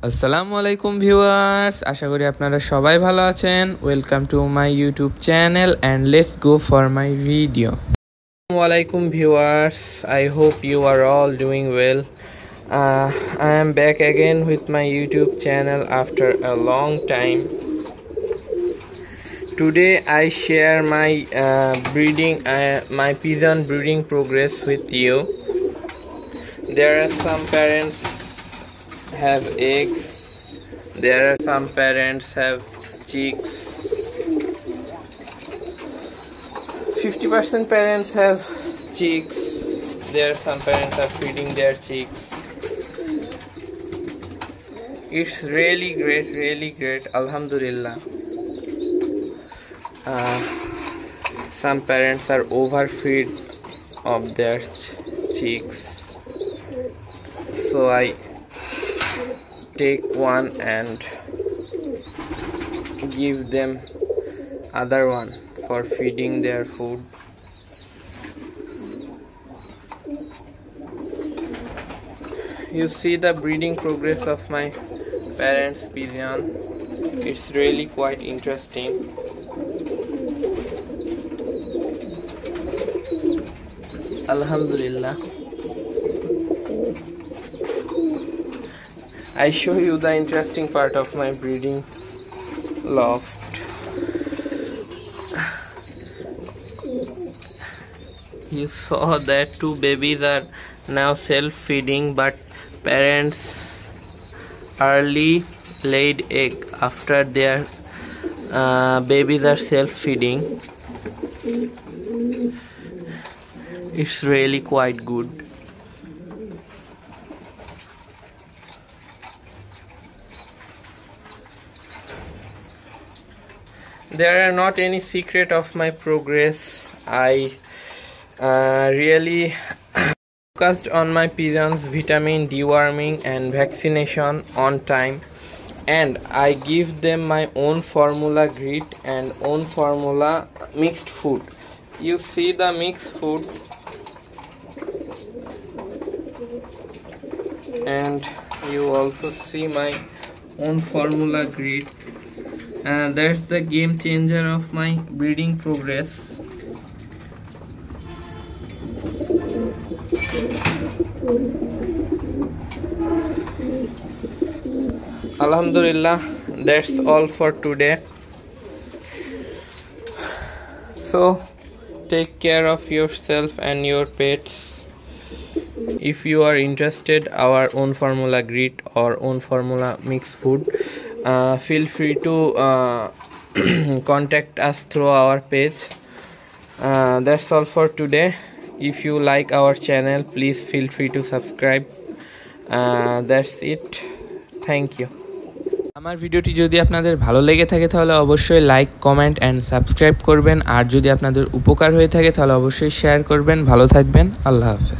আসসালামু আলাইকুম ভিউয়ার্স, আশা করি আপনারা সবাই ভালো আছেন। Welcome to my YouTube channel and let's go for my video. আসসালামু আলাইকুম viewers, I hope you are all doing well. I am back again with my YouTube channel after a long time. Today I share my my pigeon breeding progress with you. There are some parents have eggs, there are some parents have chicks. 50% parents have chicks. There are some parents are feeding their chicks. It's really great, alhamdulillah. Some parents are overfeed of their chicks, so I take one and give them other one for feeding their food. You see the breeding progress of my parents' pigeon. It's really quite interesting. Alhamdulillah. I show you the interesting part of my breeding loft. You saw that two babies are now self-feeding, but parents early laid egg after their babies are self-feeding. It's really quite good. There are not any secret of my progress. I really focused on my pigeons vitamin deworming and vaccination on time, and I give them my own formula grit and own formula mixed food. You see the mixed food, and you also see my own formula grit. That's the game changer of my breeding progress. Alhamdulillah, that's all for today. So take care of yourself and your pets. If you are interested our own formula grit or own formula mixed food, feel free to contact us through our page. That's all for today. If you like our channel, please feel free to subscribe. That's it. Thank you. আমার ভিডিওটি যদি আপনাদের ভালো লেগে থাকে তাহলে অবশ্যই like, comment and subscribe করবেন। আর যদি আপনাদের উপকার হয়ে থাকে তাহলে অবশ্যই শেয়ার করবেন। ভালো থাকবেন। আল্লাহ হাফেজ।